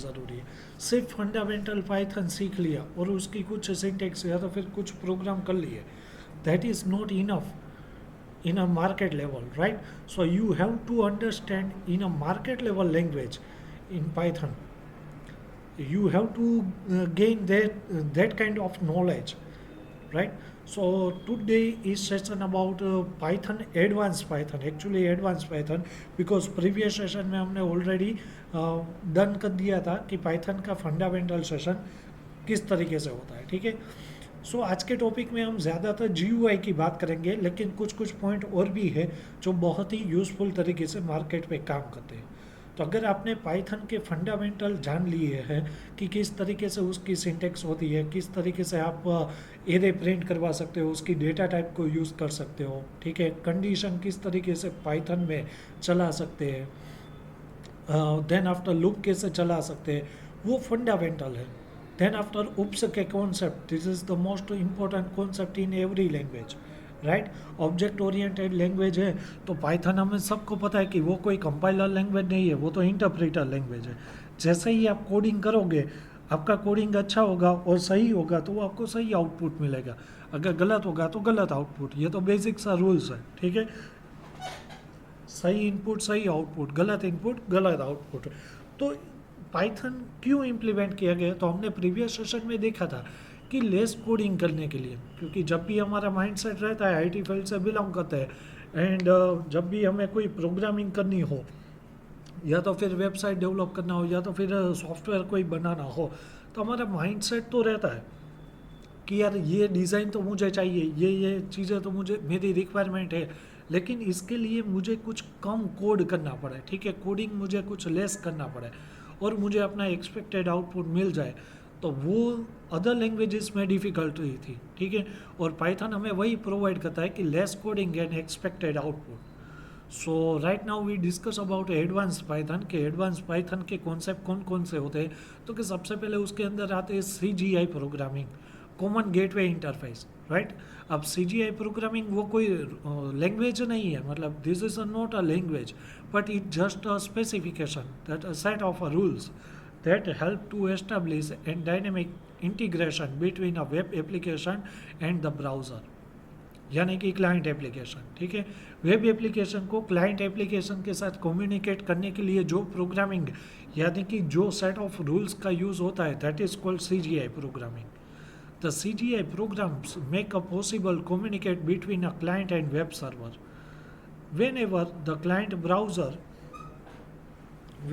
ज़रूरी है। सिर्फ फंडामेंटल पाइथन सीख लिया और उसकी कुछ सिंटेक्स या तो फिर कुछ प्रोग्राम कर लिए, that is not enough in a market level, right? So you have to understand in a market level language in Python. You have to gain that kind of knowledge, right? So today is session about Python, advanced Python, actually advanced Python, because previous session में हमने already done कर दिया था कि Python का fundamental session किस तरीके से होता है, ठीक है। सो आज के टॉपिक में हम ज़्यादातर GUI की बात करेंगे, लेकिन कुछ कुछ पॉइंट और भी है जो बहुत ही यूज़फुल तरीके से मार्केट पे काम करते हैं। तो अगर आपने पाइथन के फंडामेंटल जान लिए हैं कि किस तरीके से उसकी सिंटेक्स होती है, किस तरीके से आप एरे प्रिंट करवा सकते हो, उसकी डेटा टाइप को यूज़ कर सकते हो, ठीक है, कंडीशन किस तरीके से पाइथन में चला सकते हैं, देन आफ्टर लूप कैसे चला सकते हैं, वो फंडामेंटल है। देन आफ्टर उप्स के concept, this is the most important concept in every language, right. Object oriented language है तो पाइथन हमें सबको पता है कि वो कोई कंपाइलर लैंग्वेज नहीं है, वो तो इंटरप्रेटर लैंग्वेज है। जैसे ही आप कोडिंग करोगे, आपका कोडिंग अच्छा होगा और सही होगा तो वो आपको सही आउटपुट मिलेगा, अगर गलत होगा तो गलत आउटपुट। ये तो बेसिक सा रूल्स है, ठीक है। सही इनपुट सही आउटपुट, गलत इनपुट गलत आउटपुट। तो पाइथन क्यों इम्प्लीमेंट किया गया, तो हमने प्रीवियस सेशन में देखा था कि लेस कोडिंग करने के लिए, क्योंकि जब भी हमारा माइंडसेट रहता है, आईटी फील्ड से बिलोंग करते हैं, एंड जब भी हमें कोई प्रोग्रामिंग करनी हो, या तो फिर वेबसाइट डेवलप करना हो, या तो फिर सॉफ्टवेयर कोई बनाना हो, तो हमारा माइंडसेट तो रहता है कि यार ये डिज़ाइन तो मुझे चाहिए, ये चीज़ें तो मुझे मेरी रिक्वायरमेंट है, लेकिन इसके लिए मुझे कुछ कम कोड करना पड़े, ठीक है, कोडिंग मुझे कुछ लेस करना पड़े और मुझे अपना एक्सपेक्टेड आउटपुट मिल जाए। तो वो अदर लैंग्वेजेस में डिफ़िकल्ट हुई थी, ठीक है, और पाइथन हमें वही प्रोवाइड करता है कि less coding and expected output. So right now we discuss about advance Python के एडवांस पाइथन के कॉन्सेप्ट कौन कौन से होते हैं। तो कि सबसे पहले उसके अंदर आते हैं CGI programming, common gateway interface, right. अब CGI प्रोग्रामिंग वो कोई लैंग्वेज नहीं है, मतलब this is not a language, but it just a specification that a set of rules that help to establish a dynamic integration between a web application and the browser, यानी कि client application, ठीक है। Web application को client application के साथ communicate करने के लिए जो प्रोग्रामिंग, यानी कि जो सेट ऑफ रूल्स का यूज़ होता है, that is called CGI programming. The CGI programs make a possible communicate between a client and web server. Whenever the client browser,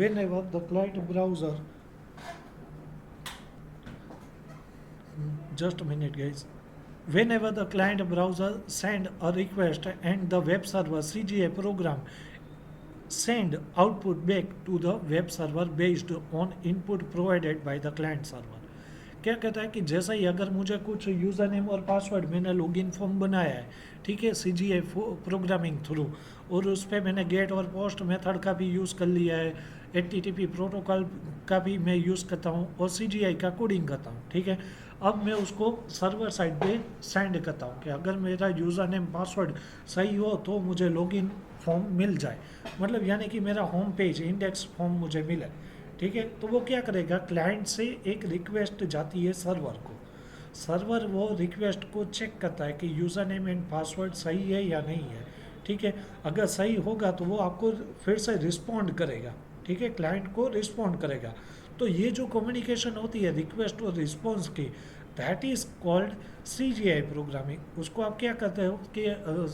whenever the client browser, just a minute guys, whenever the client browser send a request and the web server CGI program send output back to the web server based on input provided by the client server. क्या कहता है कि जैसा ही अगर मुझे कुछ user name और password, मैंने लॉगिन फॉर्म बनाया है, ठीक है, CGI प्रोग्रामिंग थ्रू, और उस पर मैंने गेट और पोस्ट मेथड का भी यूज़ कर लिया है, HTTP प्रोटोकॉल का भी मैं यूज़ करता हूँ और CGI का कोडिंग करता हूँ, ठीक है। अब मैं उसको सर्वर साइड पे सेंड करता हूँ कि अगर मेरा यूज़र नेम पासवर्ड सही हो तो मुझे लॉगिन फॉर्म मिल जाए, मतलब यानी कि मेरा होम पेज इंडेक्स फॉर्म मुझे मिले, ठीक है। तो वो क्या करेगा, क्लाइंट से एक रिक्वेस्ट जाती है सर्वर को, सर्वर वो रिक्वेस्ट को चेक करता है कि यूज़र नेम एंड पासवर्ड सही है या नहीं है, ठीक है। अगर सही होगा तो वो आपको फिर से रिस्पॉन्ड करेगा, ठीक है, क्लाइंट को रिस्पॉन्ड करेगा। तो ये जो कम्युनिकेशन होती है रिक्वेस्ट और रिस्पॉन्स की, that is called CGI programming. उसको आप क्या कहते हो कि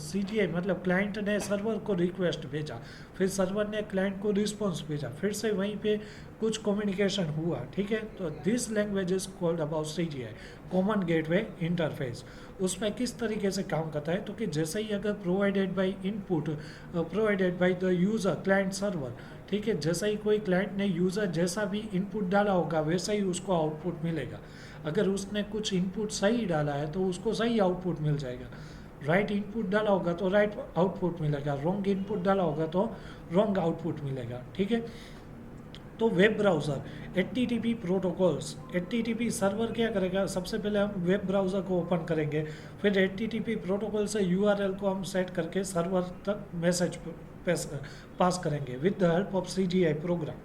CGI मतलब क्लाइंट ने सर्वर को रिक्वेस्ट भेजा, फिर सर्वर ने क्लाइंट को रिस्पॉन्स भेजा, फिर से वहीं पे कुछ कम्युनिकेशन हुआ, ठीक है। तो this language is called about CGI, common gateway interface. उसमें किस तरीके से काम करता है, तो कि जैसे ही अगर provided by input provided by the user client server, ठीक है, जैसा ही कोई क्लाइंट ने यूज़र जैसा भी इनपुट डाला होगा वैसा ही उसको आउटपुट मिलेगा। अगर उसने कुछ इनपुट सही डाला है तो उसको सही आउटपुट मिल जाएगा, राइट इनपुट डाला होगा तो राइट आउटपुट मिलेगा, रॉन्ग इनपुट डाला होगा तो रॉन्ग आउटपुट मिलेगा, ठीक है। तो web browser HTTP protocols, HTTP server क्या करेगा, सबसे पहले हम वेब ब्राउज़र को ओपन करेंगे, फिर HTTP प्रोटोकॉल से URL को हम सेट करके सर्वर तक मैसेज पास करेंगे with the help of CGI program.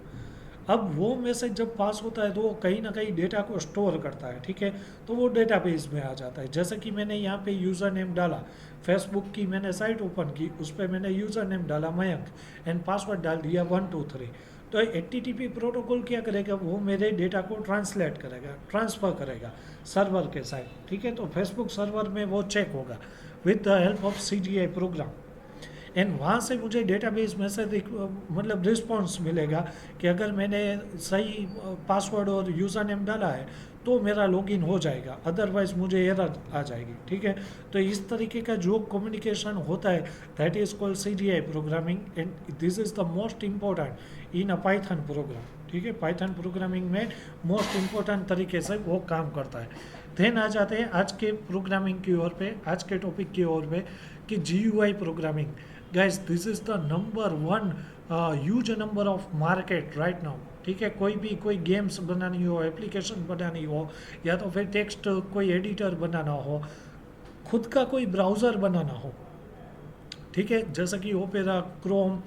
अब वो मैसेज जब पास होता है तो वो कहीं ना कहीं डेटा को स्टोर करता है, ठीक है, तो वो डेटाबेस में आ जाता है। जैसे कि मैंने यहाँ पे यूज़र नेम डाला, फेसबुक की मैंने साइट ओपन की, उस पर मैंने यूज़र नेम डाला मयंक एंड पासवर्ड डाल दिया 123। तो HTTP प्रोटोकॉल क्या करेगा, वो मेरे डेटा को ट्रांसलेट करेगा, ट्रांसफ़र करेगा सर्वर के साइड, ठीक है। तो फेसबुक सर्वर में वो चेक होगा with the help of CGI program, and वहाँ से मुझे डेटाबेस में से मतलब रिस्पॉन्स मिलेगा कि अगर मैंने सही पासवर्ड और यूज़र नेम डाला है तो मेरा लॉगिन हो जाएगा, अदरवाइज मुझे एरर आ जाएगी, ठीक है। तो इस तरीके का जो कम्युनिकेशन होता है that is called CGI programming, and this is the most important in a Python programme, ठीक है। पाइथन प्रोग्रामिंग में मोस्ट इम्पोर्टेंट तरीके से वो काम करता है। देन आ जाते हैं आज के प्रोग्रामिंग की ओर पे, आज के टॉपिक की ओर पे कि GUI programming. Guys this is the number one huge number of market right now, ठीक है। कोई गेम्स बनानी हो, एप्लीकेशन बनानी हो, या तो फिर टेक्स्ट कोई एडिटर बनाना हो, खुद का कोई ब्राउज़र बनाना हो, ठीक है, जैसा कि ओपेरा, क्रोम,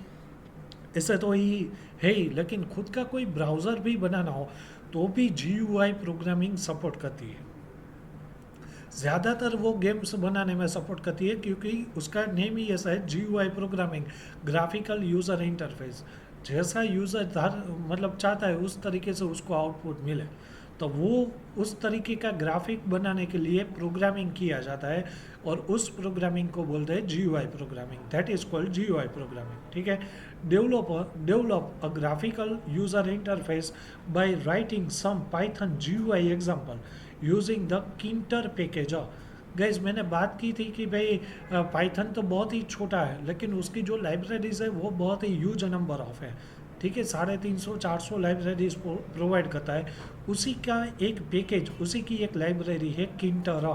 ऐसे तो ही है ही, लेकिन खुद का कोई ब्राउज़र भी बनाना हो तो भी GUI प्रोग्रामिंग सपोर्ट करती है। ज़्यादातर वो गेम्स बनाने में सपोर्ट करती है क्योंकि उसका नेम ही ऐसा है, GUI programming, graphical user interface. जैसा यूज़र मतलब चाहता है उस तरीके से उसको आउटपुट मिले, तो वो उस तरीके का ग्राफिक बनाने के लिए प्रोग्रामिंग किया जाता है, और उस प्रोग्रामिंग को बोलते हैं GUI programming, that is called GUI programming, ठीक है। Develop a graphical user interface by writing some Python GUI example using the Tkinter package. Guys मैंने बात की थी कि भाई पाइथन तो बहुत ही छोटा है, लेकिन उसकी जो लाइब्रेरीज है वो बहुत ही ह्यूज नंबर ऑफ है, ठीक है। 350-400 लाइब्रेरीज प्रोवाइड करता है। उसी का एक पैकेज, उसी की एक लाइब्रेरी है किंटर।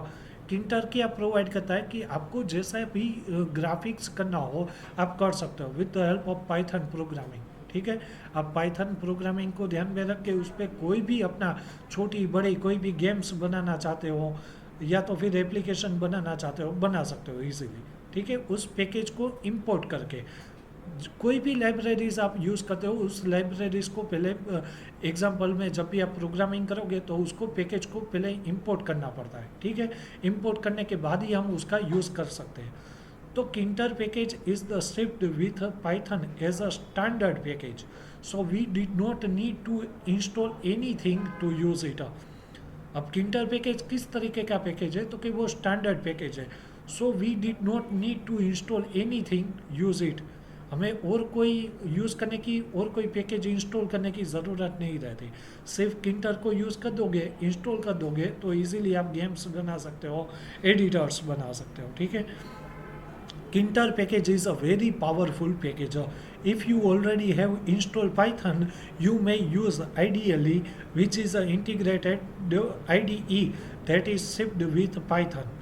किंटर क्या प्रोवाइड करता है कि आपको जैसा भी ग्राफिक्स करना हो आप कर सकते हो with the help of Python programming, ठीक है। आप पाइथन प्रोग्रामिंग को ध्यान में रख के उस पर कोई भी अपना छोटी बड़ी कोई भी गेम्स बनाना चाहते हो या तो फिर एप्लीकेशन बनाना चाहते हो, बना सकते हो इजीली, ठीक है। उस पैकेज को इंपोर्ट करके कोई भी लाइब्रेरीज आप यूज़ करते हो, उस लाइब्रेरीज को पहले एग्जांपल में जब भी आप प्रोग्रामिंग करोगे तो उसको पैकेज को पहले इंपोर्ट करना पड़ता है, ठीक है। इंपोर्ट करने के बाद ही हम उसका यूज़ कर सकते हैं। तो Tkinter package is the shipped with Python as a standard package, so we did not need to install anything to use it। अब किंटर पैकेज किस तरीके का पैकेज है, तो कि वो स्टैंडर्ड पैकेज है, so we did not need to install anything use it. हमें और कोई यूज़ करने की, और कोई पैकेज इंस्टॉल करने की ज़रूरत नहीं रहती। सिर्फ किंटर को यूज़ कर दोगे, इंस्टॉल कर दोगे तो इजीली आप गेम्स बना सकते हो, एडिटर्स बना सकते हो, ठीक है। Kinter package is a very powerful package. If you already have installed Python, you may use IDLE, which is an integrated IDE that is shipped with Python.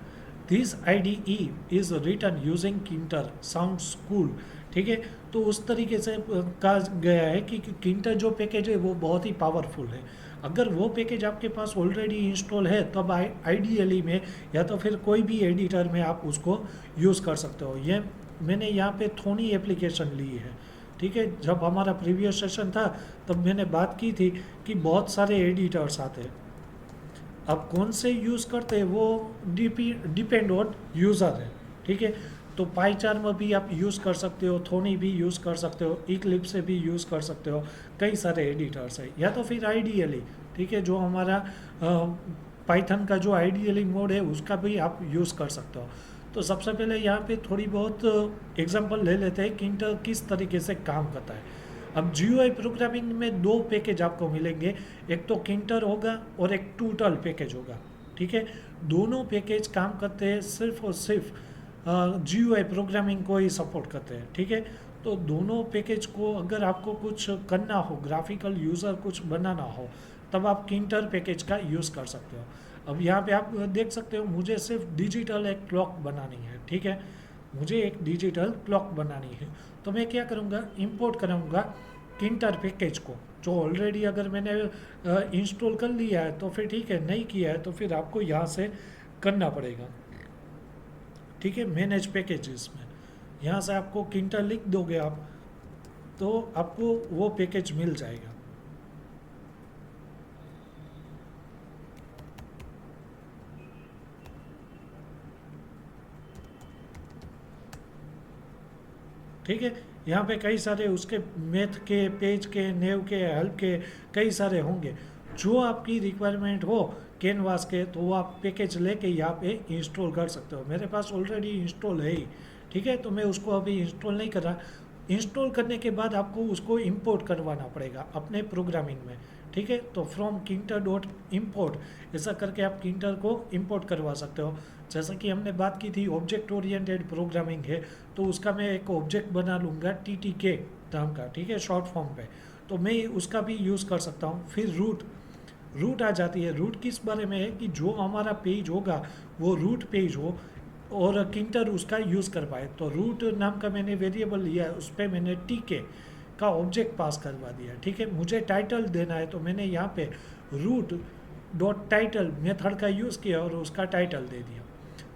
This IDE is written using Kinter. Sounds cool, ठीक है। तो उस तरीके से कहा गया है कि किंटर जो पैकेज है वो बहुत ही पावरफुल है। अगर वो पैकेज आपके पास ऑलरेडी इंस्टॉल है तब आइडियली में या तो फिर कोई भी एडिटर में आप उसको यूज़ कर सकते हो। ये मैंने यहाँ पे थोनी एप्लीकेशन ली है, ठीक है। जब हमारा प्रीवियस सेशन था तब मैंने बात की थी कि बहुत सारे एडिटर्स आते हैं, अब कौन से यूज़ करते हैं वो डिपेंड ऑन यूज़र है, ठीक है। तो पाईचार्म भी आप यूज़ कर सकते हो, थोनी भी यूज़ कर सकते हो, इक्लिप्स से भी यूज़ कर सकते हो, कई सारे एडिटर्स है। या तो फिर आइडियली, ठीक है, जो हमारा पाइथन का जो आइडियली मोड है उसका भी आप यूज़ कर सकते हो। तो सबसे पहले यहाँ पे थोड़ी बहुत एग्जांपल ले लेते हैं किंटर किस तरीके से काम करता है। अब GUI प्रोग्रामिंग में दो पैकेज आपको मिलेंगे, एक तो किंटर होगा और एक टूटल पैकेज होगा, ठीक है। दोनों पैकेज काम करते हैं सिर्फ और सिर्फ GUI प्रोग्रामिंग को ही सपोर्ट करते हैं, ठीक है। तो दोनों पैकेज को अगर आपको कुछ करना हो, ग्राफिकल यूज़र कुछ बनाना हो, तब आप किंटर पैकेज का यूज़ कर सकते हो। अब यहाँ पे आप देख सकते हो मुझे सिर्फ डिजिटल एक क्लॉक बनानी है, ठीक है, मुझे एक डिजिटल क्लॉक बनानी है। तो मैं क्या करूँगा, इंपोर्ट करूँगा किंटर पैकेज को, जो ऑलरेडी अगर मैंने इंस्टॉल कर लिया है तो फिर ठीक है, नहीं किया है तो फिर आपको यहाँ से करना पड़ेगा, ठीक है। मैनेज पैकेजेस में यहाँ से आपको किंटर लिख दोगे आप तो आपको वो पैकेज मिल जाएगा, ठीक है। यहाँ पे कई सारे उसके मैथ के, पेज के, नेव के, हेल्प के कई सारे होंगे। जो आपकी रिक्वायरमेंट हो कैनवास के, तो वो आप पैकेज लेके यहाँ पे इंस्टॉल कर सकते हो। मेरे पास ऑलरेडी इंस्टॉल है ही, ठीक है, तो मैं उसको अभी इंस्टॉल नहीं कर रहा। इंस्टॉल करने के बाद आपको उसको इंपोर्ट करवाना पड़ेगा अपने प्रोग्रामिंग में, ठीक है। तो फ्रॉम किंटर डॉट इम्पोर्ट ऐसा करके आप किंटर को इंपोर्ट करवा सकते हो। जैसा कि हमने बात की थी ऑब्जेक्ट ओरिएंटेड प्रोग्रामिंग है, तो उसका मैं एक ऑब्जेक्ट बना लूँगा TTK नाम का, ठीक है, शॉर्ट फॉर्म पे, तो मैं उसका भी यूज़ कर सकता हूँ। फिर रूट आ जाती है। रूट किस बारे में है कि जो हमारा पेज होगा वो रूट पेज हो और किंटर उसका यूज़ कर पाए। तो रूट नाम का मैंने वेरिएबल लिया है, उस पर मैंने TK का ऑब्जेक्ट पास करवा दिया, ठीक है। मुझे टाइटल देना है, तो मैंने यहाँ पे रूट डॉट टाइटल मेथड का यूज़ किया और उसका टाइटल दे दिया।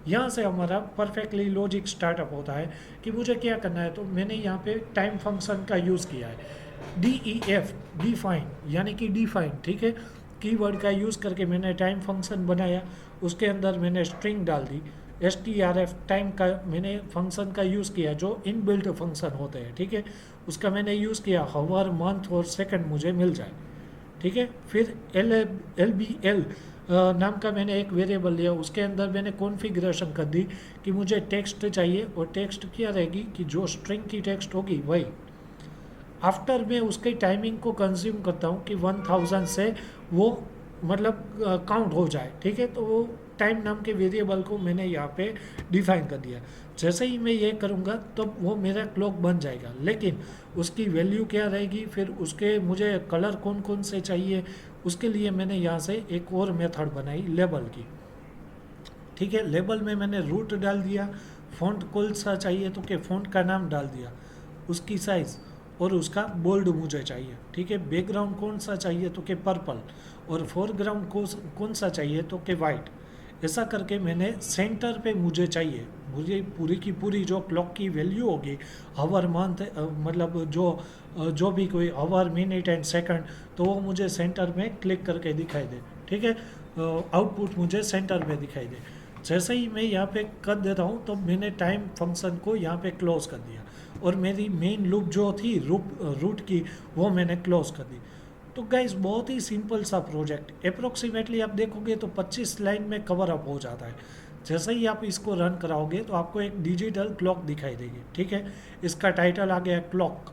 यहाँ से हमारा परफेक्टली लॉजिक स्टार्टअप होता है कि मुझे क्या करना है। तो मैंने यहाँ पे टाइम फंक्शन का यूज़ किया है, DEF डिफाइन, यानी कि डिफाइन, ठीक है। कीवर्ड का यूज़ करके मैंने टाइम फंक्शन बनाया, उसके अंदर मैंने स्ट्रिंग डाल दी। STRF टाइम का मैंने फंक्शन का यूज़ किया, जो इनबिल्ट फंक्शन होते हैं, ठीक है, उसका मैंने यूज़ किया। हावर, मंथ और सेकंड मुझे मिल जाए, ठीक है। फिर LBL नाम का मैंने एक वेरिएबल लिया, उसके अंदर मैंने कॉन्फ़िगरेशन कर दी कि मुझे टेक्स्ट चाहिए, और टेक्स्ट क्या रहेगी कि जो स्ट्रिंग की टेक्स्ट होगी वही। आफ्टर मैं उसके टाइमिंग को कंज्यूम करता हूँ कि 1000 से वो मतलब काउंट हो जाए, ठीक है। तो वो टाइम नाम के वेरिएबल को मैंने यहाँ पे डिफाइन कर दिया। जैसे ही मैं ये करूँगा तब वो मेरा क्लॉक बन जाएगा, लेकिन उसकी वैल्यू क्या रहेगी, फिर उसके मुझे कलर कौन कौन से चाहिए, उसके लिए मैंने यहाँ से एक और मेथड बनाई लेबल की, ठीक है। लेबल में मैंने रूट डाल दिया, फ़ॉन्ट कौन सा चाहिए तो कि फ़ॉन्ट का नाम डाल दिया, उसकी साइज़ और उसका बोल्ड मुझे चाहिए, ठीक है। बैकग्राउंड कौन सा चाहिए तो कि पर्पल, और फोरग्राउंड कौन सा चाहिए तो कि वाइट। ऐसा करके मैंने सेंटर पे मुझे चाहिए, मुझे पूरी की पूरी जो क्लॉक की वैल्यू होगी, आवर, मंथ, मतलब जो भी कोई आवर, मिनट एंड सेकंड, तो वो मुझे सेंटर में क्लिक करके दिखाई दे, ठीक है। आउटपुट मुझे सेंटर में दिखाई दे। जैसे ही मैं यहाँ पे कर देता हूँ तो मैंने टाइम फंक्शन को यहाँ पे क्लोज कर दिया, और मेरी मेन लूप जो थी रूट की वो मैंने क्लोज कर दी। तो गाइस बहुत ही सिंपल सा प्रोजेक्ट, अप्रोक्सीमेटली आप देखोगे तो 25 लाइन में कवर अप हो जाता है। जैसे ही आप इसको रन कराओगे तो आपको एक डिजिटल क्लॉक दिखाई देगी, ठीक है। इसका टाइटल आ गया क्लॉक।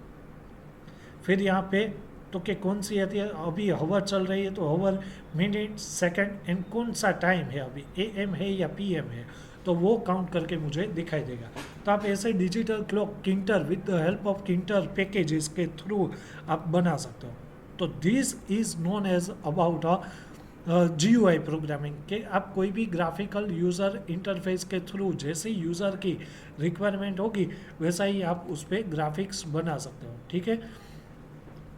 फिर यहाँ पे तो कि कौन सी आती है, अभी हवर चल रही है तो हवर, मिनट, सेकंड एंड कौन सा टाइम है, अभी AM है या PM है, तो वो काउंट करके मुझे दिखाई देगा। तो आप ऐसे digital clock Tkinter with the help of Tkinter packages के थ्रू आप बना सकते हो। तो this is known as about GUI programming, के आप कोई भी ग्राफिकल यूज़र इंटरफेस के थ्रू जैसे यूज़र की रिक्वायरमेंट होगी वैसा ही आप उस पर ग्राफिक्स बना सकते हो, ठीक है।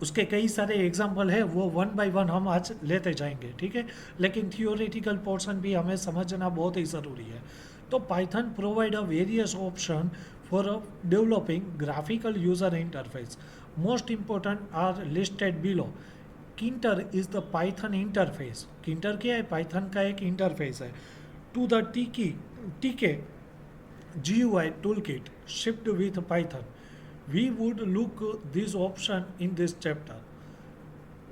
उसके कई सारे एग्जाम्पल है, वो 1 बाय 1 हम आज लेते जाएंगे, ठीक है। लेकिन थियोरेटिकल पोर्शन भी हमें समझना बहुत ही ज़रूरी है। तो Python provide a various option for developing graphical user interface. Most important are listed below. Tkinter is the Python interface. Tkinter क्या है, पाइथन का एक इंटरफेस है। To the TK GUI toolkit shipped with Python. We would look this option in this chapter.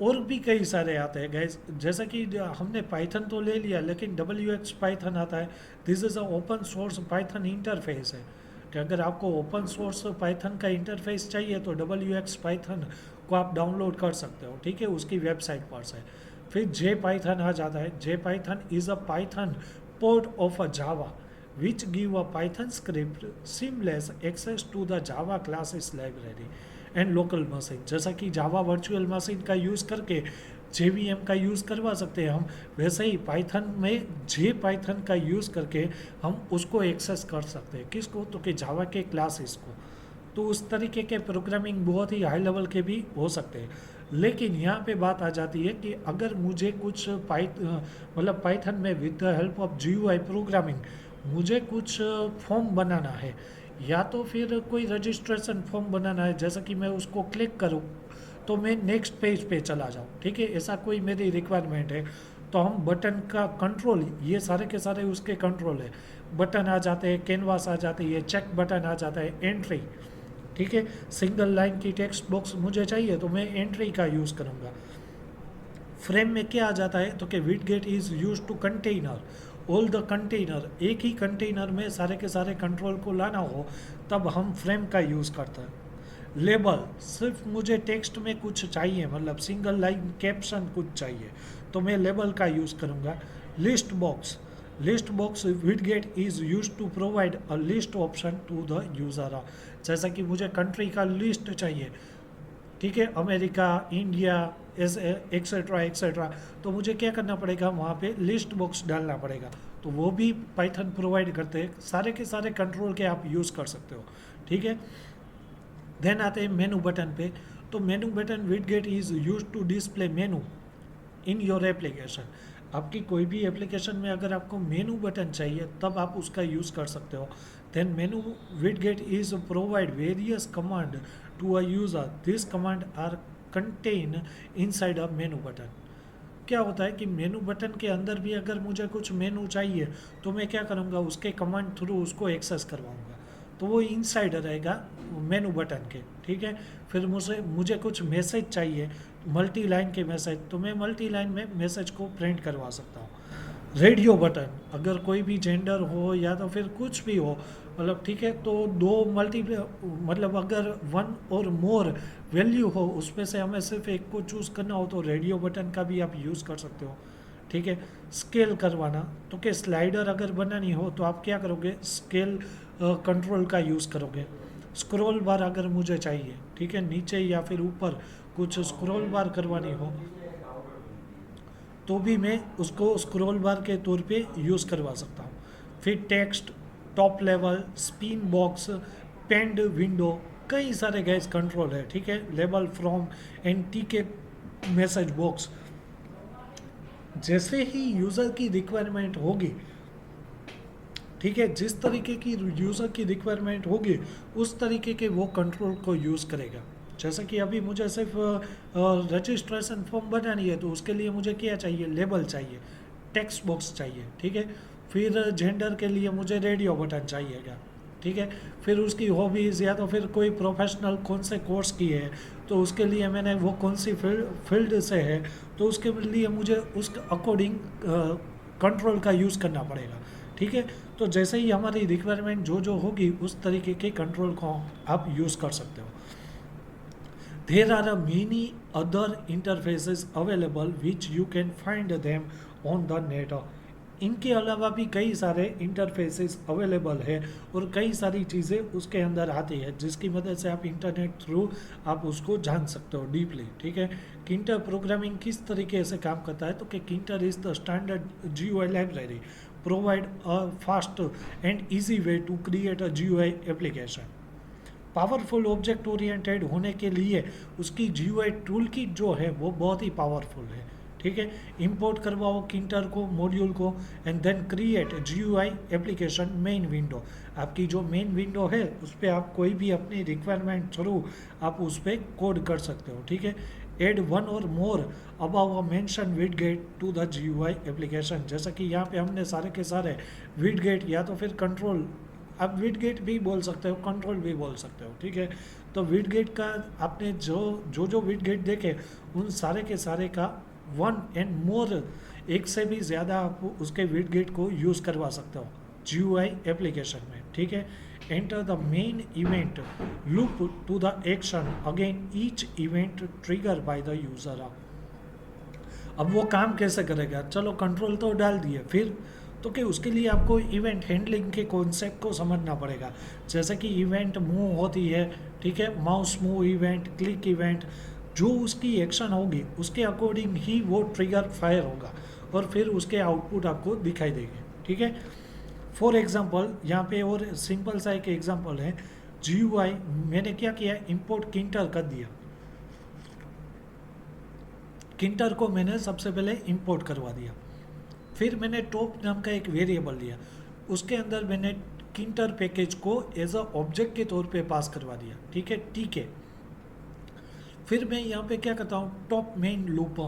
और भी कई सारे आते हैं गाइस, जैसा कि हमने पाइथन तो ले लिया, लेकिन WX पाइथन आता है। This is a open source Python interface है, कि अगर आपको ओपन सोर्स पाइथन का इंटरफेस चाहिए तो WX पाइथन को आप डाउनलोड कर सकते हो, ठीक है, उसकी वेबसाइट पर से। फिर J पाइथन आ जाता है। J Python is a Python port of a Java which give a Python script seamless access to the Java classes library and local machine। जैसा कि जावा वर्चुअल मशीन का यूज़ करके JVM का use करवा सकते हैं हम, वैसे ही पाइथन में J पाइथन का यूज़ करके हम उसको एक्सेस कर सकते हैं। किसको, तो कि जावा के क्लासेस को। तो उस तरीके के प्रोग्रामिंग बहुत ही हाई लेवल के भी हो सकते हैं। लेकिन यहाँ पे बात आ जाती है कि अगर मुझे कुछ मतलब पाइथन में with the help of GUI programming मुझे कुछ फॉर्म बनाना है, या तो फिर कोई रजिस्ट्रेशन फॉर्म बनाना है, जैसा कि मैं उसको क्लिक करूँ तो मैं नेक्स्ट पेज पे चला जाऊँ, ठीक है, ऐसा कोई मेरी रिक्वायरमेंट है, तो हम बटन का कंट्रोल, ये सारे के सारे उसके कंट्रोल है। बटन आ जाते हैं, कैनवास आ जाती है, चेक बटन आ जाता है, एंट्री, ठीक है। सिंगल लाइन की टेक्स्ट बॉक्स मुझे चाहिए तो मैं एंट्री का यूज़ करूँगा। फ्रेम में क्या आ जाता है तो कि widget is use to container all the container, एक ही कंटेनर में सारे के सारे कंट्रोल को लाना हो तब हम फ्रेम का यूज़ करते हैं। लेबल, सिर्फ मुझे टेक्स्ट में कुछ चाहिए, मतलब सिंगल लाइन कैप्शन कुछ चाहिए तो मैं लेबल का यूज़ करूँगा। List box widget is use to provide a list option to the user. जैसा कि मुझे कंट्री का लिस्ट चाहिए, ठीक है, अमेरिका, इंडिया, एक्सेट्रा एक्सेट्रा, तो मुझे क्या करना पड़ेगा, वहाँ पे लिस्ट बॉक्स डालना पड़ेगा। तो वो भी पाइथन प्रोवाइड करते हैं, सारे के सारे कंट्रोल के आप यूज़ कर सकते हो, ठीक है। देन आते हैं मेनू बटन पे। तो menu button widget is use to display menu in your application. आपकी कोई भी एप्लीकेशन में अगर आपको मेनू बटन चाहिए तब आप उसका यूज़ कर सकते हो। Then menu widget is provide various command to a user, this command are contain inside a menu button. क्या होता है कि मेनू बटन के अंदर भी अगर मुझे कुछ मेनू चाहिए तो मैं क्या करूँगा, उसके कमांड थ्रू उसको एक्सेस करवाऊँगा, तो वो इनसाइड रहेगा मेनू बटन के, ठीक है। फिर मुझे कुछ मैसेज चाहिए, मल्टी लाइन के मैसेज, तो मैं मल्टी लाइन में मैसेज को प्रिंट करवा सकता हूँ। रेडियो बटन, अगर कोई भी जेंडर हो या तो फिर कुछ भी हो, मतलब ठीक है, तो दो मल्टी, मतलब अगर वन और मोर वैल्यू हो उसमें से हमें सिर्फ एक को चूज़ करना हो तो रेडियो बटन का भी आप यूज़ कर सकते हो, ठीक है। स्केल करवाना, तो कि स्लाइडर अगर बनानी हो तो आप क्या करोगे, स्केल कंट्रोल का यूज़ करोगे। स्क्रॉल बार अगर मुझे चाहिए, ठीक है, नीचे या फिर ऊपर कुछ स्क्रॉल बार करवानी हो तो भी मैं उसको स्क्रॉल बार के तौर पे यूज़ करवा सकता हूँ। फिर text, top level, spin box, paned window, कई सारे गैस कंट्रोल है, ठीक है। Label frame and T K message box, जैसे ही यूज़र की रिक्वायरमेंट होगी, ठीक है, जिस तरीके की यूज़र की रिक्वायरमेंट होगी उस तरीके के वो कंट्रोल को यूज़ करेगा। जैसा कि अभी मुझे सिर्फ रजिस्ट्रेशन फॉर्म बनानी है तो उसके लिए मुझे क्या चाहिए, लेबल चाहिए, टेक्स्ट बॉक्स चाहिए, ठीक है। फिर जेंडर के लिए मुझे रेडियो बटन चाहिएगा, ठीक है। फिर उसकी हॉबीज़ या तो फिर कोई प्रोफेशनल कौन से कोर्स की है तो उसके लिए मैंने वो कौन सी फील्ड से है तो उसके लिए मुझे उस अकॉर्डिंग कंट्रोल का यूज़ करना पड़ेगा, ठीक है। तो जैसे ही हमारी रिक्वायरमेंट जो होगी उस तरीके के कंट्रोल को आप यूज़ कर सकते हो। There are many other interfaces available which you can find them on the net। इनके अलावा भी कई सारे इंटरफेसेस अवेलेबल है और कई सारी चीज़ें उसके अंदर आती है जिसकी मदद से आप इंटरनेट थ्रू आप उसको जान सकते हो डीपली, ठीक है। किंटर प्रोग्रामिंग किस तरीके से काम करता है तो कि Tkinter is the standard GUI library provide a fast and easy way to create a GUI application. Powerful object oriented होने के लिए उसकी GUI टूल किट जो है वो बहुत ही पावरफुल है, ठीक है। इंपोर्ट करवाओ किंटर को, मॉड्यूल को, and then create GUI application main window. आपकी जो मेन विंडो है उस पर आप कोई भी अपनी रिक्वायरमेंट थ्रू आप उस पर कोड कर सकते हो, ठीक है। एड वन और more about a mention widget to the GUI application. जैसा कि यहाँ पे हमने सारे के सारे विडगेट या तो फिर कंट्रोल, आप विडगेट भी बोल सकते हो, कंट्रोल भी बोल सकते हो, ठीक है। तो विडगेट का आपने जो विडगेट देखे उन सारे के सारे का वन एंड मोर, एक से भी ज़्यादा आप उसके विडगेट को यूज़ करवा सकते हो GUI एप्लीकेशन में, ठीक है। Enter the main event loop to the action again each event trigger by the user. अब वो काम कैसे करेगा, चलो कंट्रोल तो डाल दिए, फिर तो कि उसके लिए आपको इवेंट हैंडलिंग के कॉन्सेप्ट को समझना पड़ेगा। जैसे कि इवेंट मूव होती है, ठीक है, mouse move event, click event, जो उसकी एक्शन होगी उसके अकॉर्डिंग ही वो ट्रिगर फायर होगा और फिर उसके आउटपुट आपको दिखाई देंगे, ठीक है। फॉर एग्जांपल यहाँ पे और सिंपल सा एक एग्जांपल है, GUI मैंने क्या किया, इंपोर्ट किंटर कर दिया। किंटर को मैंने सबसे पहले इंपोर्ट करवा दिया, फिर मैंने टॉप नाम का एक वेरिएबल लिया, उसके अंदर मैंने किंटर पैकेज को एज अ ऑब्जेक्ट के तौर पे पास करवा दिया, ठीक है, ठीक है। फिर मैं यहाँ पे क्या करता हूँ, टॉप मेन लूप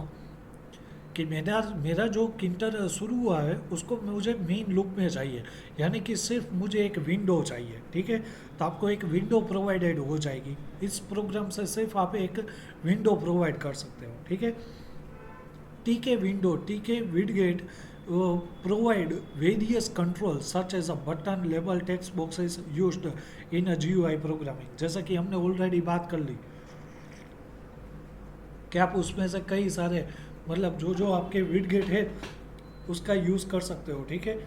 कि मेरा मेरा जो किंटर शुरू हुआ है उसको मुझे मेन लुक में चाहिए, यानी कि सिर्फ मुझे एक विंडो चाहिए, ठीक है। तो आपको एक विंडो प्रोवाइडेड हो जाएगी, इस प्रोग्राम से सिर्फ आप एक विंडो प्रोवाइड कर सकते हो, ठीक है। TK window, TK widget provide various controls such as a button, label, text boxes used in a GUI programming। जैसा कि हमने ऑलरेडी बात कर ली कि आप उसमें से कई सारे मतलब जो जो आपके विडगेट है उसका यूज़ कर सकते हो, ठीक है।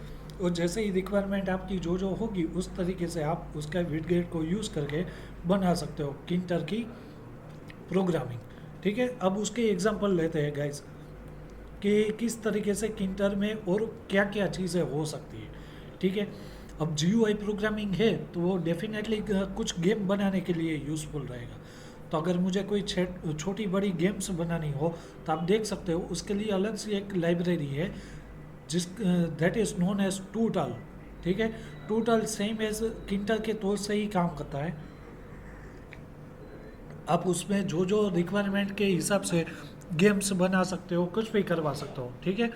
और जैसे ही रिक्वायरमेंट आपकी जो जो होगी उस तरीके से आप उसका विडगेट को यूज़ करके बना सकते हो किंटर की प्रोग्रामिंग, ठीक है। अब उसके एग्जांपल लेते हैं गाइस कि किस तरीके से किंटर में और क्या क्या चीज़ें हो सकती है, ठीक है। अब GUI प्रोग्रामिंग है तो वो डेफिनेटली कुछ गेम बनाने के लिए यूज़फुल रहेगा। तो अगर मुझे कोई छोटी बड़ी गेम्स बनानी हो तो आप देख सकते हो उसके लिए अलग से एक लाइब्रेरी है जिस दैट इज़ नोन एज टूटल, ठीक है। टूटल सेम एज किंटर के तौर से ही काम करता है। आप उसमें जो जो रिक्वायरमेंट के हिसाब से गेम्स बना सकते हो, कुछ भी करवा सकते हो, ठीक है।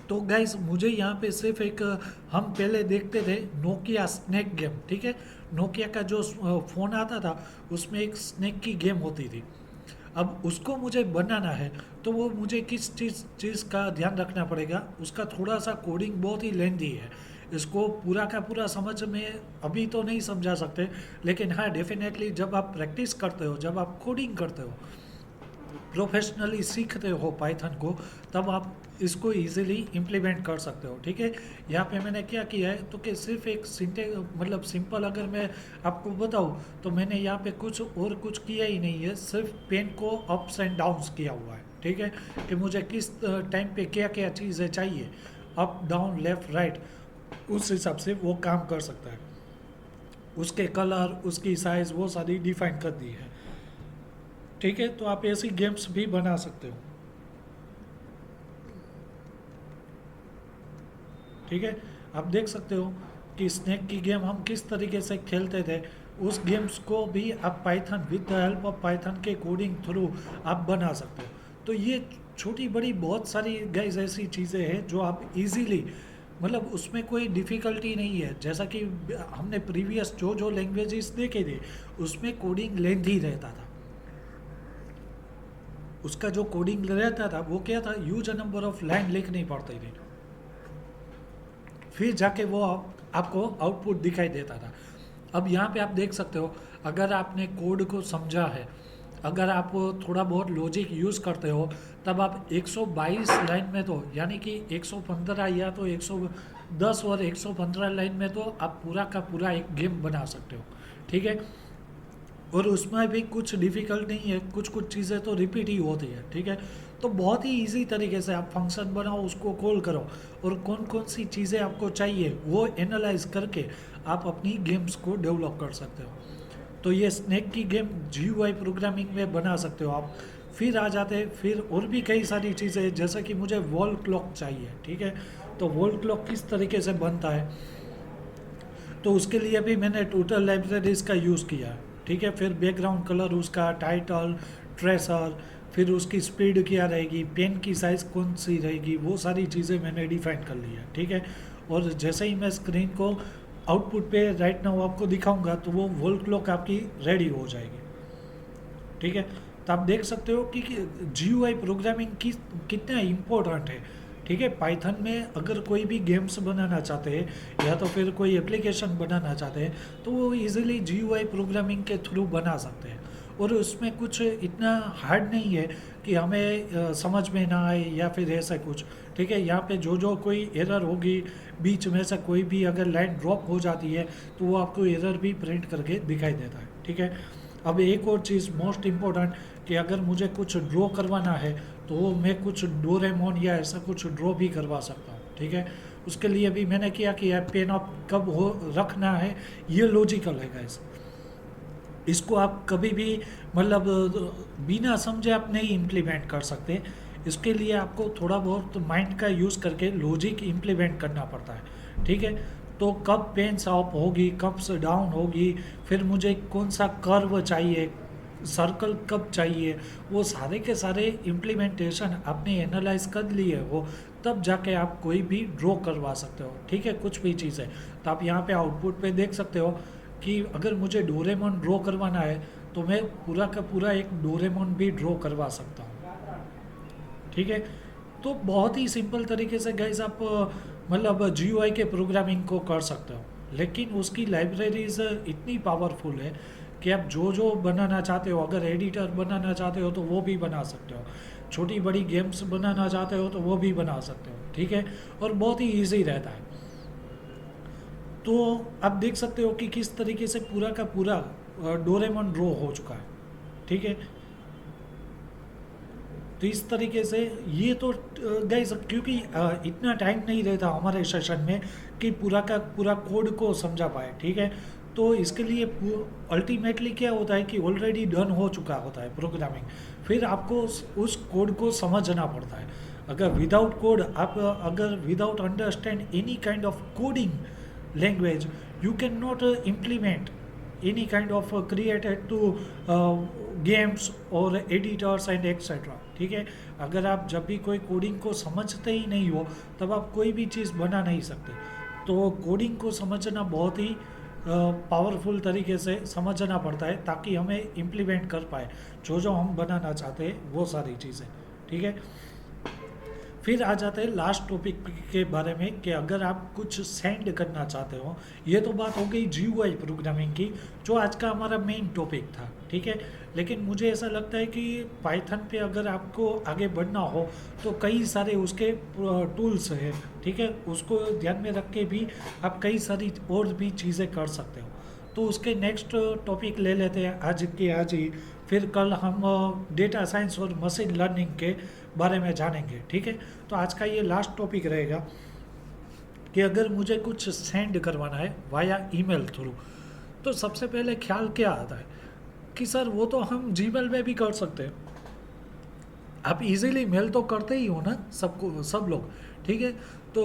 तो गाइस मुझे यहाँ पे सिर्फ एक हम पहले देखते थे नोकिया स्नैक गेम, ठीक है। नोकिया का जो फ़ोन आता था उसमें एक स्नैक की गेम होती थी। अब उसको मुझे बनाना है तो वो मुझे किस चीज़ का ध्यान रखना पड़ेगा, उसका थोड़ा सा कोडिंग बहुत ही लेंथी है। इसको पूरा का पूरा समझ में अभी तो नहीं समझा सकते, लेकिन हाँ डेफिनेटली जब आप प्रैक्टिस करते हो, जब आप कोडिंग करते हो, प्रोफेशनली सीखते हो पाइथन को, तब आप इसको इजीली इम्प्लीमेंट कर सकते हो, ठीक है। यहाँ पे मैंने क्या किया है तो कि सिर्फ एक मतलब सिंपल अगर मैं आपको बताऊँ तो मैंने यहाँ पे कुछ और कुछ किया ही नहीं है, सिर्फ पेन को अप्स एंड डाउन्स किया हुआ है, ठीक है। कि मुझे किस टाइम पे क्या क्या चीज़ें चाहिए, अप डाउन लेफ़्ट राइट, उस हिसाब से वो काम कर सकता है। उसके कलर, उसकी साइज़ वो सारी डिफाइन कर दी है, ठीक है। तो आप ऐसी गेम्स भी बना सकते हो, ठीक है। आप देख सकते हो कि स्नैक की गेम हम किस तरीके से खेलते थे, उस गेम्स को भी आप Python with the help of Python के कोडिंग थ्रू आप बना सकते हो। तो ये छोटी बड़ी बहुत सारी गाइस ऐसी चीज़ें हैं जो आप इजीली मतलब उसमें कोई डिफ़िकल्टी नहीं है। जैसा कि हमने प्रीवियस जो जो लैंग्वेजेस देखे थे उसमें कोडिंग लेंथी रहता था, उसका जो कोडिंग रहता था वो क्या था, ह्यूज नंबर ऑफ लाइन लिखनी पड़ती थी, फिर जाके वो आपको आउटपुट दिखाई देता था। अब यहाँ पे आप देख सकते हो अगर आपने कोड को समझा है, अगर आप थोड़ा बहुत लॉजिक यूज़ करते हो, तब आप 122 लाइन में तो यानी कि 115 या तो 110 और 115 लाइन में तो आप पूरा का पूरा एक गेम बना सकते हो, ठीक है। और उसमें भी कुछ डिफ़िकल्ट नहीं है, कुछ कुछ चीज़ें तो रिपीट ही होती है, ठीक है। तो बहुत ही इजी तरीके से आप फंक्शन बनाओ, उसको कॉल करो, और कौन कौन सी चीज़ें आपको चाहिए वो एनालाइज करके आप अपनी गेम्स को डेवलप कर सकते हो। तो ये स्नैक की गेम GUI प्रोग्रामिंग में बना सकते हो आप। फिर आ जाते हैं फिर और भी कई सारी चीज़ें, जैसे कि मुझे वॉल क्लॉक चाहिए, ठीक है। तो वॉल क्लॉक किस तरीके से बनता है, तो उसके लिए भी मैंने टोटल लाइब्रेरीज का यूज़ किया है, ठीक है। फिर बैकग्राउंड कलर, उसका टाइटल, ट्रेसर, फिर उसकी स्पीड क्या रहेगी, पेन की साइज़ कौन सी रहेगी, वो सारी चीज़ें मैंने डिफाइन कर ली है, ठीक है। और जैसे ही मैं स्क्रीन को आउटपुट पे राइट नाउ आपको दिखाऊंगा तो वो वॉल क्लॉक आपकी रेडी हो जाएगी, ठीक है। तो आप देख सकते हो कि GUI प्रोग्रामिंग की कितना इम्पोर्टेंट है, ठीक है। पाइथन में अगर कोई भी गेम्स बनाना चाहते हैं या तो फिर कोई एप्लीकेशन बनाना चाहते हैं तो वो इजीली GUI प्रोग्रामिंग के थ्रू बना सकते हैं, और उसमें कुछ इतना हार्ड नहीं है कि हमें समझ में ना आए या फिर ऐसा कुछ, ठीक है। यहाँ पे जो जो कोई एरर होगी, बीच में से कोई भी अगर लाइन ड्रॉप हो जाती है तो वो आपको एरर भी प्रिंट करके दिखाई देता है, ठीक है। अब एक और चीज़ मोस्ट इम्पोर्टेंट कि अगर मुझे कुछ ड्रॉ करवाना है तो मैं कुछ डोरेमोन या ऐसा कुछ ड्रॉ भी करवा सकता हूँ, ठीक है। उसके लिए भी मैंने क्या किया, पेन अप कब हो रखना है ये लॉजिकल है गाइस। इसको आप कभी भी मतलब बिना समझे आप नहीं इम्प्लीमेंट कर सकते, इसके लिए आपको थोड़ा बहुत माइंड का यूज़ करके लॉजिक इम्प्लीमेंट करना पड़ता है, ठीक है। तो कब पेन्स अप होगी, कब से डाउन होगी, फिर मुझे कौन सा कर्व चाहिए, सर्कल कब चाहिए, वो सारे के सारे इम्प्लीमेंटेशन आपने एनालाइज कर लिए हो, तब जाके आप कोई भी ड्रॉ करवा सकते हो, ठीक है, कुछ भी चीज़ है। तो आप यहाँ पे आउटपुट पे देख सकते हो कि अगर मुझे डोरेमोन ड्रॉ करवाना है तो मैं पूरा का पूरा एक डोरेमोन भी ड्रॉ करवा सकता हूँ, ठीक है। तो बहुत ही सिंपल तरीके से गाइस आप मतलब GUI के प्रोग्रामिंग को कर सकते हो, लेकिन उसकी लाइब्रेरीज इतनी पावरफुल है कि आप जो जो बनाना चाहते हो, अगर एडिटर बनाना चाहते हो तो वो भी बना सकते हो, छोटी बड़ी गेम्स बनाना चाहते हो तो वो भी बना सकते हो, ठीक है, और बहुत ही ईजी रहता है। तो आप देख सकते हो कि किस तरीके से पूरा का पूरा डोरेमोन ड्रॉ हो चुका है, ठीक है। तो इस तरीके से ये तो गाइस क्योंकि इतना टाइम नहीं रहता हमारे सेशन में कि पूरा का पूरा कोड को समझा पाए, ठीक है। तो इसके लिए अल्टीमेटली क्या होता है कि ऑलरेडी डन हो चुका होता है प्रोग्रामिंग, फिर आपको उस कोड को समझना पड़ता है। अगर विदाउट कोड आप अगर without understand any kind of coding language you cannot implement any kind of created to games or editors and etc, ठीक है। अगर आप जब भी कोई कोडिंग को समझते ही नहीं हो तब आप कोई भी चीज़ बना नहीं सकते। तो कोडिंग को समझना बहुत ही पावरफुल तरीके से समझना पड़ता है ताकि हमें इम्प्लीमेंट कर पाए जो जो हम बनाना चाहते हैं वो सारी चीज़ें, ठीक है। फिर आ जाते हैं लास्ट टॉपिक के बारे में कि अगर आप कुछ सेंड करना चाहते हो, ये तो बात हो गई GUI प्रोग्रामिंग की जो आज का हमारा मेन टॉपिक था, ठीक है। लेकिन मुझे ऐसा लगता है कि पाइथन पे अगर आपको आगे बढ़ना हो तो कई सारे उसके टूल्स हैं, ठीक है, उसको ध्यान में रख के भी आप कई सारी और भी चीज़ें कर सकते हो। तो उसके नेक्स्ट टॉपिक ले लेते हैं आज के आज ही, फिर कल हम डेटा साइंस और मशीन लर्निंग के बारे में जानेंगे, ठीक है। तो आज का ये लास्ट टॉपिक रहेगा कि अगर मुझे कुछ सेंड करवाना है वाया ईमेल थ्रू, तो सबसे पहले ख्याल क्या आता है कि सर वो तो हम जीमेल में भी कर सकते हैं। आप इजीली मेल तो करते ही हो ना सबको, सब लोग, ठीक है। तो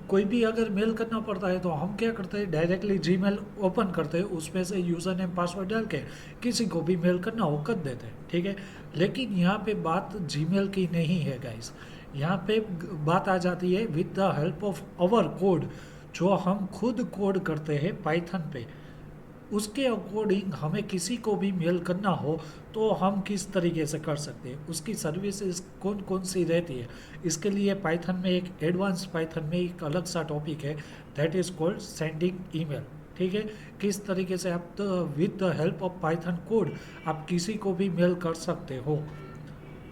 कोई भी अगर मेल करना पड़ता है तो हम क्या करते हैं, डायरेक्टली जीमेल ओपन करते हैं, उसमें से यूज़र नेम पासवर्ड डाल के किसी को भी मेल करना हो कर देते हैं, ठीक है। लेकिन यहाँ पे बात जीमेल की नहीं है गाइस, यहाँ पे बात आ जाती है with the help of our code, जो हम खुद कोड करते हैं पाइथन पे, उसके अकॉर्डिंग हमें किसी को भी मेल करना हो तो हम किस तरीके से कर सकते हैं, उसकी सर्विसेज कौन कौन सी रहती है। इसके लिए पाइथन में एक एडवांस पाइथन में एक अलग सा टॉपिक है, that is called sending email, ठीक है। किस तरीके से आप with the help of Python code आप किसी को भी मेल कर सकते हो।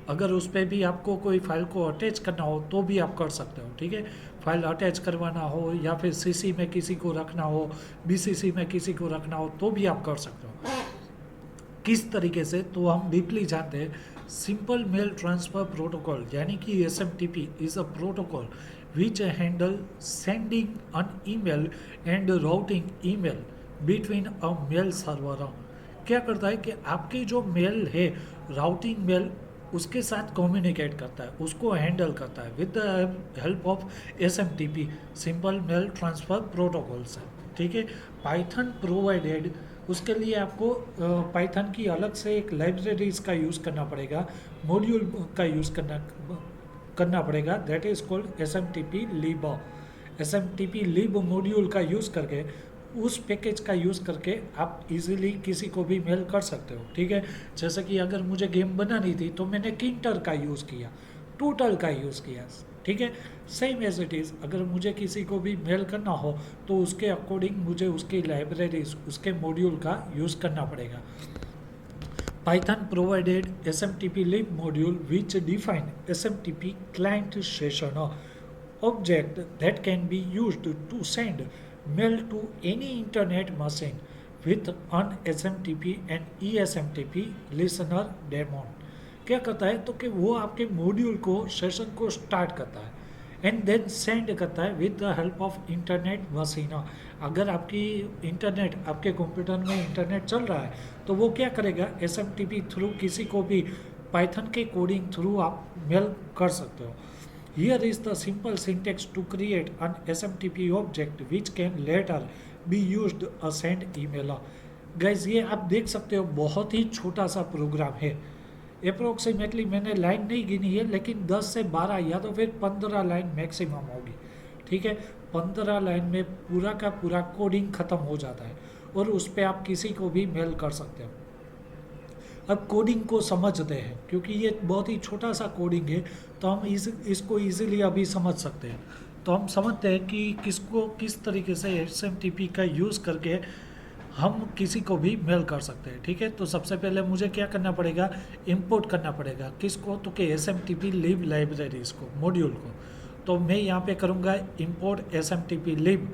अगर उस पर भी आपको कोई फाइल को अटैच करना हो तो भी आप कर सकते हो, ठीक है। फाइल अटैच करवाना हो या फिर CC में किसी को रखना हो, BCC में किसी को रखना हो तो भी आप कर सकते हो। किस तरीके से, तो हम डीपली जानते हैं। सिंपल मेल ट्रांसफ़र प्रोटोकॉल यानी कि SMTP is a protocol which handle sending an email and routing email between a mail server. क्या करता है कि आपकी जो मेल है, राउटिंग मेल उसके साथ कम्युनिकेट करता है, उसको हैंडल करता है with the help of SMTP, simple mail transfer protocol से, ठीक है। पाइथन प्रोवाइडेड, उसके लिए आपको पाइथन की अलग से एक लाइब्रेरीज का यूज़ करना पड़ेगा, मॉड्यूल का यूज़ करना पड़ेगा, that is called SMTP lib। SMTP lib module का यूज़ करके, उस पैकेज का यूज़ करके आप इजीली किसी को भी मेल कर सकते हो, ठीक है। जैसे कि अगर मुझे गेम बनानी थी तो मैंने किंटर का यूज़ किया, टोटल का यूज़ किया, ठीक है। सेम एज इट इज़ अगर मुझे किसी को भी मेल करना हो तो उसके अकॉर्डिंग मुझे उसकी लाइब्रेरीज, उसके मॉड्यूल का यूज़ करना पड़ेगा। Python provided SMTP lib module which define SMTP client session object that can be used to send mail to any internet machine with an SMTP and ESMTP listener daemon। क्या करता है तो कि वो आपके मॉड्यूल को, सेशन को start करता है एंड देन सेंड करता है with the help of internet machine. अगर आपकी इंटरनेट, आपके कंप्यूटर में इंटरनेट चल रहा है तो वो क्या करेगा, SMTP थ्रू किसी को भी पाइथन के कोडिंग थ्रू आप मेल कर सकते हो। Here is the simple syntax to create an SMTP object which can later be used a send email. Guys ये आप देख सकते हो बहुत ही छोटा सा प्रोग्राम है। अप्रोक्सीमेटली मैंने लाइन नहीं गिनी है, लेकिन 10 से 12 या तो फिर 15 लाइन मैक्सिमम होगी। ठीक है, 15 लाइन में पूरा का पूरा कोडिंग ख़त्म हो जाता है और उस पर आप किसी को भी मेल कर सकते हो। अब कोडिंग को समझते हैं, क्योंकि ये बहुत ही छोटा सा कोडिंग है, तो हम इसको इजीली अभी समझ सकते हैं। तो हम समझते हैं कि किसको किस तरीके से SMTP का यूज़ करके हम किसी को भी मेल कर सकते हैं। ठीक है, तो सबसे पहले मुझे क्या करना पड़ेगा, इंपोर्ट करना पड़ेगा किसको, तो कि SMTP लिब लाइब्रेरीज को, मॉड्यूल को। तो मैं यहाँ पे करूँगा इंपोर्ट SMTP लिब।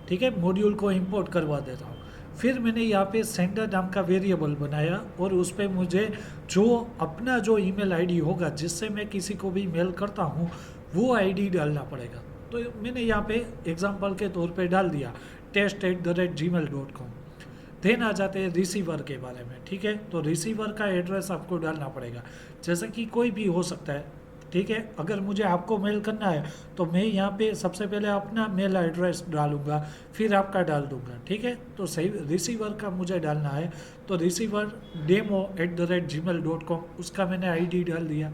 ठीक है, मॉड्यूल को इंपोर्ट करवा देता हूँ। फिर मैंने यहाँ पे सेंडर नाम का वेरिएबल बनाया और उस पर मुझे जो अपना जो ईमेल आईडी होगा जिससे मैं किसी को भी मेल करता हूँ वो आईडी डालना पड़ेगा। तो मैंने यहाँ पे एग्जांपल के तौर पे डाल दिया test@gmail.com। देन आ जाते हैं रिसीवर के बारे में। ठीक है, तो रिसीवर का एड्रेस आपको डालना पड़ेगा, जैसे कि कोई भी हो सकता है। ठीक है, अगर मुझे आपको मेल करना है तो मैं यहाँ पे सबसे पहले अपना मेल एड्रेस डालूंगा, फिर आपका डाल दूंगा। ठीक है, तो सही रिसीवर का मुझे डालना है, तो रिसीवर demo@gmail.com, उसका मैंने आईडी डाल दिया।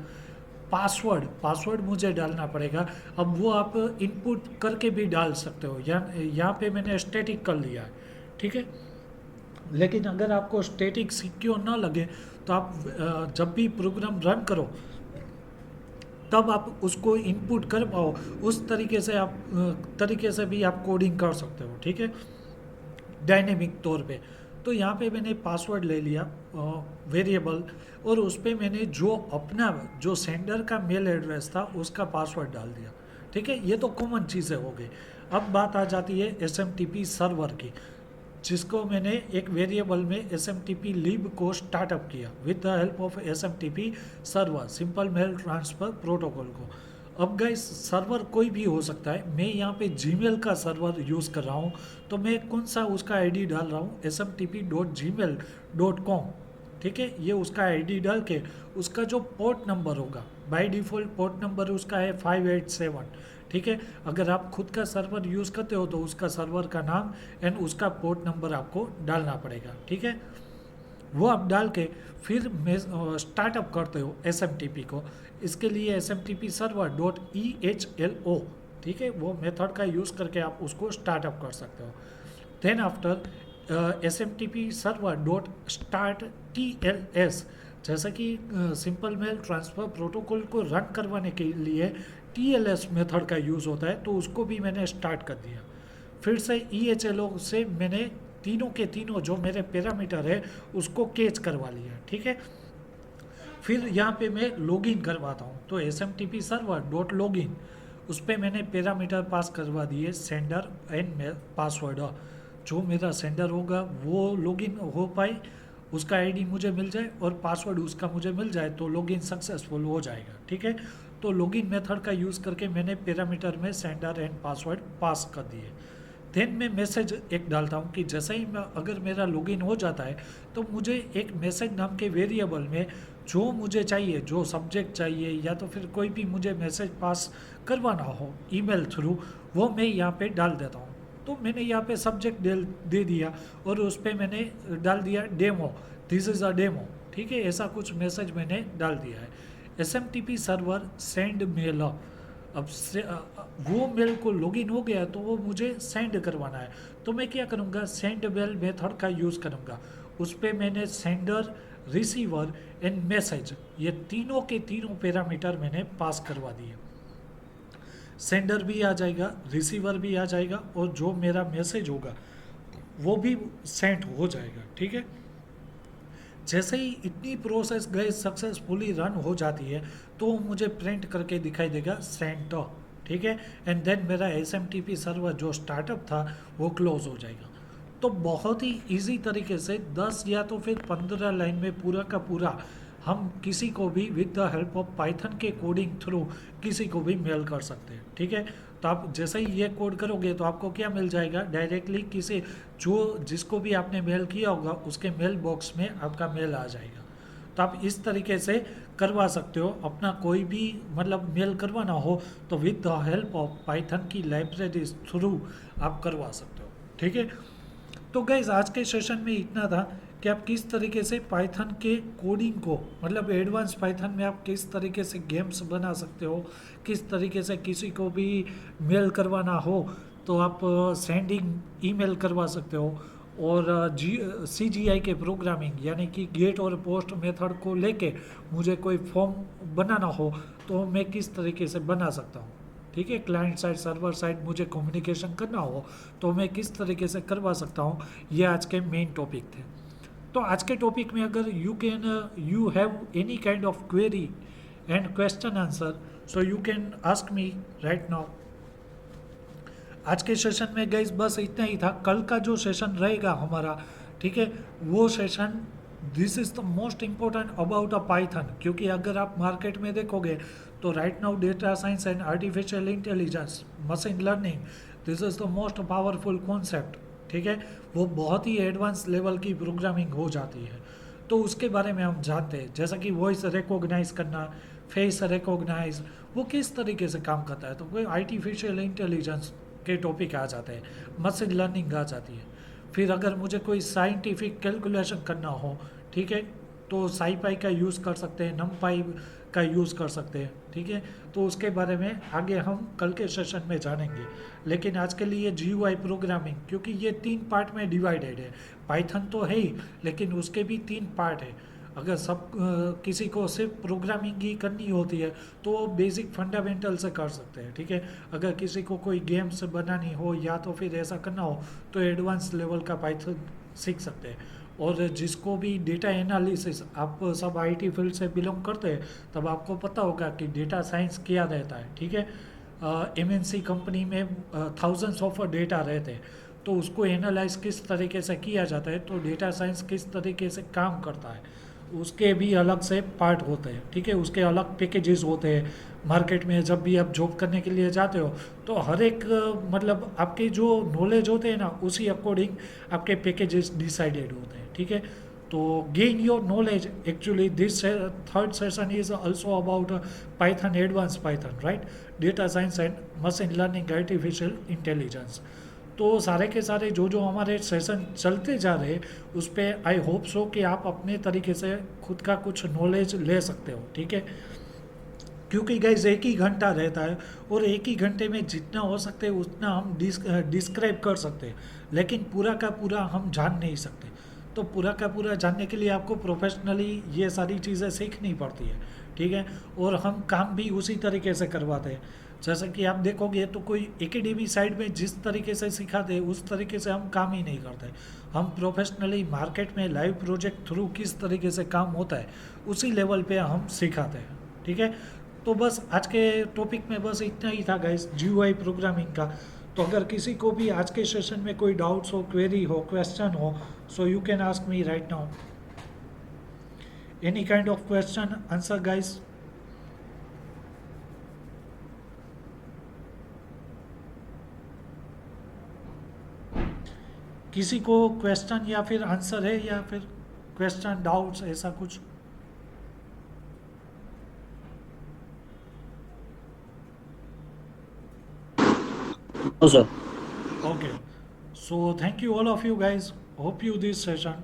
पासवर्ड मुझे डालना पड़ेगा। अब वो आप इनपुट करके भी डाल सकते हो, यहाँ पे मैंने स्टैटिक कर लिया है। ठीक है, लेकिन अगर आपको स्टैटिक सिक्योर ना लगे तो आप जब भी प्रोग्राम रन करो तब आप उसको इनपुट कर पाओ, उस तरीके से भी आप कोडिंग कर सकते हो। ठीक है, डायनेमिक तौर पे। तो यहाँ पे मैंने पासवर्ड ले लिया वेरिएबल, और उस पर मैंने जो सेंडर का मेल एड्रेस था उसका पासवर्ड डाल दिया। ठीक है, ये तो कॉमन चीज़ें हो गई। अब बात आ जाती है SMTP सर्वर की, जिसको मैंने एक वेरिएबल में SMTP लिब को स्टार्टअप किया with the help of SMTP server, simple mail transfer protocol को। अब गाइस सर्वर कोई भी हो सकता है, मैं यहाँ पे जीमेल का सर्वर यूज़ कर रहा हूँ, तो मैं कौन सा उसका आईडी डाल रहा हूँ, smtp.gmail.com। ठीक है, ये उसका आईडी डाल के उसका जो पोर्ट नंबर होगा, बाय डिफ़ॉल्ट पोर्ट नंबर उसका है 587। ठीक है, अगर आप खुद का सर्वर यूज़ करते हो तो उसका सर्वर का नाम एंड उसका पोर्ट नंबर आपको डालना पड़ेगा। ठीक है, वो आप डाल के फिर स्टार्टअप करते हो SMTP को। इसके लिए SMTP सर्वर .ehlo, ठीक है, वो मेथड का यूज़ करके आप उसको स्टार्टअप कर सकते हो। Then after SMTP server .startTLS, जैसा कि सिंपल मेल ट्रांसफ़र प्रोटोकॉल को रन करवाने के लिए TLS मेथड का यूज़ होता है, तो उसको भी मैंने स्टार्ट कर दिया। फिर से EHLO से मैंने तीनों के तीनों जो मेरे पैरामीटर है उसको कैच करवा लिया। ठीक है, फिर यहाँ पे मैं लॉगिन करवाता हूँ, तो SMTP सर्वर .login, उस पर मैंने पैरामीटर पास करवा दिए सेंडर एंड मेल पासवर्ड। जो मेरा सेंडर होगा वो लॉगिन हो पाए, उसका आईडी मुझे मिल जाए और पासवर्ड उसका मुझे मिल जाए तो लॉगिन सक्सेसफुल हो जाएगा। ठीक है, तो लॉगिन मेथड का यूज़ करके मैंने पैरामीटर में सेंडर एंड पासवर्ड पास कर दिए। देन मैं मैसेज एक डालता हूँ कि जैसे ही अगर मेरा लॉगिन हो जाता है तो मुझे एक मैसेज नाम के वेरिएबल में जो मुझे चाहिए, जो सब्जेक्ट चाहिए या तो फिर कोई भी मुझे मैसेज पास करवाना हो ईमेल थ्रू, वो मैं यहाँ पे डाल देता हूँ। तो मैंने यहाँ पे सब्जेक्ट दे दिया और उस पर मैंने डाल दिया demo, this is a demo. ठीक है, ऐसा कुछ मैसेज मैंने डाल दिया है। SMTP सर्वर सेंड मेल, अब से वो मेल को लॉगिन हो गया तो वो मुझे सेंड करवाना है, तो मैं क्या करूँगा, सेंड मेल मेथड का यूज़ करूँगा। उस पर मैंने सेंडर, रिसीवर एंड मैसेज, ये तीनों के तीनों पैरामीटर मैंने पास करवा दिए। सेंडर भी आ जाएगा, रिसीवर भी आ जाएगा और जो मेरा मैसेज होगा वो भी सेंड हो जाएगा। ठीक है, जैसे ही इतनी प्रोसेस गए सक्सेसफुली रन हो जाती है तो मुझे प्रिंट करके दिखाई देगा सेंड। ठीक है, एंड देन मेरा SMTP सर्वर जो स्टार्टअप था वो क्लोज हो जाएगा। तो बहुत ही इजी तरीके से 10 या तो फिर 15 लाइन में पूरा का पूरा हम किसी को भी with the help of Python के कोडिंग थ्रू किसी को भी मेल कर सकते हैं। ठीक है, तो आप जैसे ही ये कोड करोगे तो आपको क्या मिल जाएगा, डायरेक्टली जिसको भी आपने मेल किया होगा उसके मेल बॉक्स में आपका मेल आ जाएगा। तो आप इस तरीके से करवा सकते हो, अपना कोई भी मतलब मेल करवाना हो तो with the help of Python की लाइब्रेरी थ्रू आप करवा सकते हो। ठीक है, तो गाइज आज के सेशन में इतना था कि आप किस तरीके से पाइथन के कोडिंग को, मतलब एडवांस पाइथन में आप किस तरीके से गेम्स बना सकते हो, किस तरीके से किसी को भी मेल करवाना हो तो आप सेंडिंग ईमेल करवा सकते हो, और CGI के प्रोग्रामिंग यानी कि गेट और पोस्ट मेथड को लेके मुझे कोई फॉर्म बनाना हो तो मैं किस तरीके से बना सकता हूँ। ठीक है, क्लाइंट साइड सर्वर साइड मुझे कम्युनिकेशन करना हो तो मैं किस तरीके से करवा सकता हूँ, ये आज के मेन टॉपिक थे। तो आज के टॉपिक में अगर you have any kind of query and question answer, so you can ask me right now. आज के सेशन में गाइस बस इतना ही था। कल का जो सेशन रहेगा हमारा, ठीक है, वो session this is the most important about a Python, क्योंकि अगर आप मार्केट में देखोगे तो right now data science and artificial intelligence, machine learning, this is the most powerful concept. ठीक है, वो बहुत ही एडवांस लेवल की प्रोग्रामिंग हो जाती है, तो उसके बारे में हम जानते हैं। जैसा कि वॉइस रिकॉग्नाइज करना, फेस रिकॉग्नाइज, वो किस तरीके से काम करता है, तो कोई आर्टिफिशियल इंटेलिजेंस के टॉपिक आ जाते हैं, मशीन लर्निंग आ जाती है। फिर अगर मुझे कोई साइंटिफिक कैलकुलेशन करना हो, ठीक है, तो साईपाई का यूज़ कर सकते हैं, नमपाई का यूज़ कर सकते हैं। ठीक है, तो उसके बारे में आगे हम कल के सेशन में जानेंगे। लेकिन आज के लिए GUI प्रोग्रामिंग, क्योंकि ये 3 पार्ट में डिवाइडेड है, पाइथन तो है ही लेकिन उसके भी 3 पार्ट है। अगर किसी को सिर्फ प्रोग्रामिंग ही करनी होती है तो वो बेसिक फंडामेंटल से कर सकते हैं। ठीक है, अगर किसी को कोई गेम्स बनानी हो या तो फिर ऐसा करना हो तो एडवांस लेवल का पाइथन सीख सकते हैं। और जिसको भी डेटा एनालिसिस, आप सब IT फील्ड से बिलोंग करते हैं तब आपको पता होगा कि डेटा साइंस क्या रहता है। ठीक है, MNC कंपनी में थाउजेंड्स ऑफ डेटा रहते हैं, तो उसको एनालाइज किस तरीके से किया जाता है, तो डेटा साइंस किस तरीके से काम करता है, उसके भी अलग से पार्ट होते हैं। ठीक है, उसके अलग पैकेजेस होते हैं। मार्केट में जब भी आप जॉब करने के लिए जाते हो तो हर एक मतलब आपके जो नॉलेज होते हैं ना, उसी अकॉर्डिंग आपके पैकेजेस डिसाइडेड होते हैं। ठीक है, तो gain your knowledge, actually this third session is also about Python, advance Python, right, data science and machine learning, artificial intelligence. तो सारे के सारे जो हमारे सेशन चलते जा रहे हैं उस पर आई होप सो कि आप अपने तरीके से खुद का कुछ नॉलेज ले सकते हो। ठीक है, क्योंकि गाइज एक ही घंटा रहता है और एक ही घंटे में जितना हो सकते हैं उतना हम डिस्क्राइब कर सकते हैं, लेकिन पूरा का पूरा हम जान नहीं सकते। तो पूरा का पूरा जानने के लिए आपको प्रोफेशनली ये सारी चीज़ें सीखनी पड़ती है। ठीक है, और हम काम भी उसी तरीके से करवाते हैं। जैसे कि आप देखोगे तो कोई एकेडमी साइड में जिस तरीके से सिखाते हैं उस तरीके से हम काम ही नहीं करते। हम प्रोफेशनली मार्केट में लाइव प्रोजेक्ट थ्रू किस तरीके से काम होता है उसी लेवल पे हम सिखाते हैं। ठीक है, तो बस आज के टॉपिक में बस इतना ही था गाइस, GUI प्रोग्रामिंग का। तो अगर किसी को भी आज के सेशन में कोई डाउट्स हो, क्वेरी हो, क्वेश्चन हो, so you can ask me right now any kind of question answer guys. किसी को क्वेश्चन या फिर आंसर है, या फिर क्वेश्चन डाउट्स ऐसा कुछ? No, sir. Okay, so thank you all of you guys, hope you this session